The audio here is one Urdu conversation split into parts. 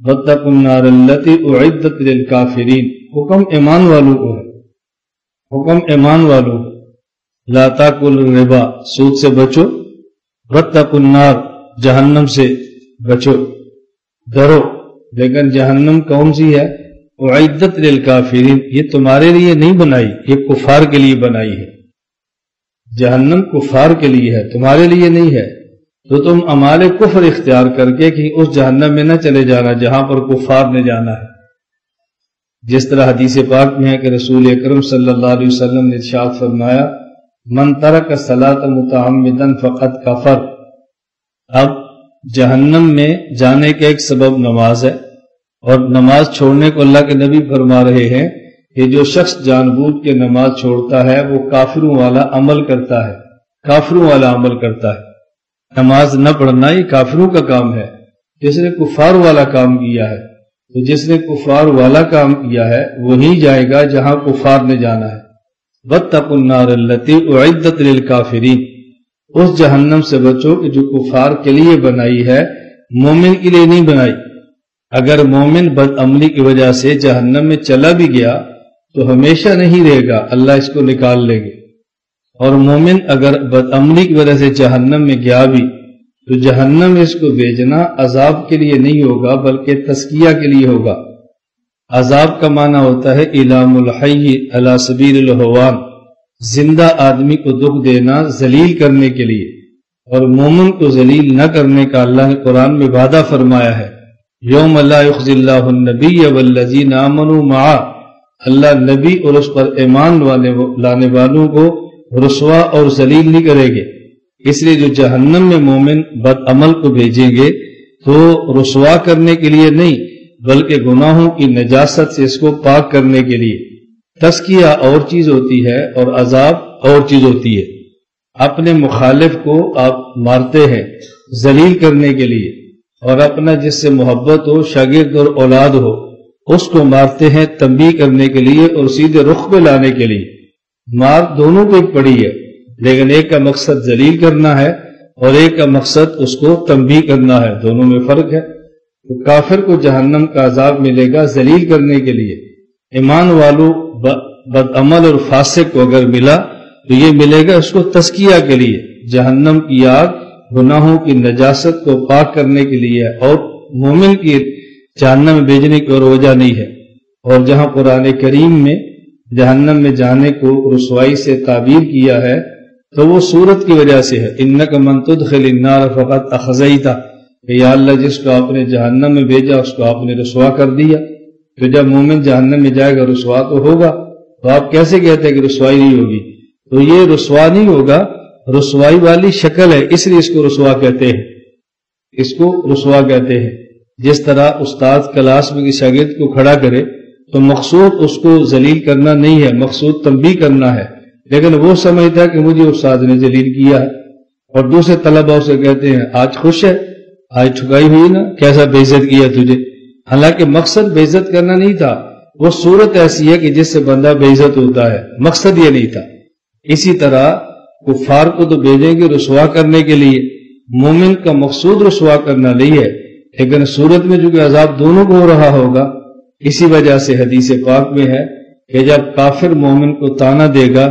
وَاتَّقُوا النَّارَ الَّتِي أُعِدَّتْ لِلْكَافِرِينَ، حکم ایمان والوں کو ہے، حکم ایمان والوں کو، لا تاکلوا الربا، سود سے بچو، وَاتَّقُوا النَّارَ، جہنم سے بچو، ڈرو۔ لیکن جہنم کون سی ہے؟ اعدت للکافرین، یہ تمہارے لیے نہیں بنائی، یہ کفار کے لیے بنائی ہے۔ جہنم کفار کے لیے ہے، تمہارے لیے نہیں ہے۔ تو تم اعمال کفر اختیار کر کے کہ اس جہنم میں نہ چلے جانا جہاں پر کفار نے جانا ہے۔ جس طرح حدیث پاک میں ہے کہ رسول اکرم صلی اللہ علیہ وسلم نے ارشاد فرمایا، من ترک الصلاۃ متعمدا فقد کفر۔ اب جہنم میں جانے کا ایک سبب نماز ہے، اور نماز چھوڑنے کو اللہ کے نبی فرما رہے ہیں کہ جو شخص جان بوجھ کے نماز چھوڑتا ہے وہ کافروں والا عمل کرتا ہے، کافروں والا عمل کرتا ہے۔ نماز نہ پڑھنا یہ کافروں کا کام ہے، جس نے کفار والا کام کیا ہے۔ تو جس نے کفار والا کام کیا ہے وہی جائے گا جہاں کفار نے جانا ہے۔ وَاتَّقُوا النَّارَ الَّتِي أُعِدَّتْ لِلْكَافِرِينَ، اس جہنم سے بچو کہ جو کفار کے لیے بنائی ہے، مومن کے لیے نہیں بنائی۔ اگر مومن بد عملی کی وجہ سے جہنم میں چلا بھی گیا تو ہمیشہ نہیں رہے گا، اللہ اس کو نکال لیں گے۔ اور مومن اگر بد عملی کی وجہ سے جہنم میں گیا بھی تو جہنم میں اس کو بھیجنا عذاب کے لیے نہیں ہوگا بلکہ تزکیہ کے لیے ہوگا۔ عذاب کا معنی ہوتا ہے الام الحی علی سبیل الہوان، زندہ آدمی کو دکھ دینا ذلیل کرنے کے لیے، اور مومن کو ذلیل نہ کرنے کا اللہ نے قرآن میں وعدہ فرمایا ہے۔ یوم لا یخزی اللہ النبی والذین آمنوا معہ، اللہ نبی اور اس پر ایمان لانے والوں کو رسوا اور ذلیل نہیں کرے گے۔ اس لیے جو جہنم میں مومن بد عمل کو بھیجیں گے تو رسوا کرنے کے لیے نہیں بلکہ گناہوں کی نجاست سے اس کو پاک کرنے کے لیے۔ تزکیہ اور چیز ہوتی ہے اور عذاب اور چیز ہوتی ہے۔ اپنے مخالف کو آپ مارتے ہیں ذلیل کرنے کے لیے، اور اپنا جس سے محبت ہو، شاگرد اور اولاد ہو، اس کو مارتے ہیں تنبیہ کرنے کے لیے اور سیدھے رخ پہ لانے کے لیے۔ مار دونوں کو ایک پڑی ہے، لیکن ایک کا مقصد ذلیل کرنا ہے اور ایک کا مقصد اس کو تنبیہ کرنا ہے، دونوں میں فرق ہے۔ تو کافر کو جہنم کا عذاب ملے گا ذلیل کرنے کے لیے، ایمان والوں بد عمل اور فاسق کو اگر ملا تو یہ ملے گا اس کو تزکیہ کے لیے۔ جہنم کی آگ گناہوں کی نجاست کو پاک کرنے کے لیے، اور مومن کی جہنم میں بھیجنے کی اور وجہ نہیں ہے۔ اور جہاں قرآن کریم میں جہنم میں جانے کو رسوائی سے تعبیر کیا ہے تو وہ صورت کی وجہ سے ہے۔ انک من تدخل النار فقد اخزیتہ، کہ یا اللہ جس کو آپ نے جہنم میں بھیجا اس کو آپ نے رسوا کر دیا۔ تو جب مومن جہنم میں جائے گا رسوا تو ہوگا، تو آپ کیسے کہتے ہیں کہ رسوائی نہیں ہوگی؟ تو یہ رسوا نہیں ہوگا، رسوائی والی شکل ہے، اس لیے اس کو رسوا کہتے ہیں، اس کو رسوا کہتے ہیں۔ جس طرح استاد کلاس میں کسی شاگرد کو کھڑا کرے تو مقصود اس کو ذلیل کرنا نہیں ہے، مقصود تنبیہ کرنا ہے، لیکن وہ سمجھتا ہے کہ مجھے استاد نے ذلیل کیا ہے، اور دوسرے طلباء سے کہتے ہیں آج خوش ہے، آج ٹھکائی ہوئی نا، کیسا بے عزت کیا تجھے۔ حالانکہ مقصد بے عزت کرنا نہیں تھا، وہ صورت ایسی ہے کہ جس سے بندہ بے عزت ہوتا ہے، مقصد یہ نہیں تھا۔ اسی طرح کفار کو تو بھیجیں گے رسوا کرنے کے لیے، مومن کا مقصود رسوا کرنا نہیں ہے، لیکن صورت میں جو کہ عذاب دونوں کو ہو رہا ہوگا۔ اسی وجہ سے حدیث پاک میں ہے کہ جب کافر مومن کو تانا دے گا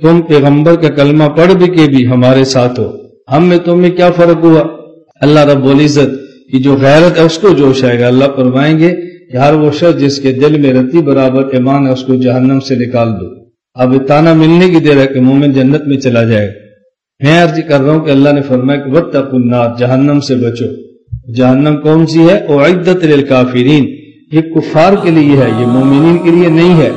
تم پیغمبر کا کلمہ پڑھ بھی کے بھی ہمارے ساتھ ہو، ہم میں تم میں کیا فرق ہوا؟ اللہ رب العزت کی جو غیرت ہے اس کو جوش آئے گا۔ اللہ فرمائیں گے کہ ہر وہ شخص جس کے دل میں رتی برابر ایمان ہے اس کو جہنم سے نکال دو۔ اب تانا ملنے کی دیر ہے کہ مومن جنت میں چلا جائے گا۔ میں عرض کر رہا ہوں کہ اللہ نے فرمایا کہ واتقوا النار، جہنم سے بچو۔ جہنم کون سی ہے؟ اعدت للکافرین، یہ کفار کے لیے ہے، یہ مومنین کے لیے نہیں ہے۔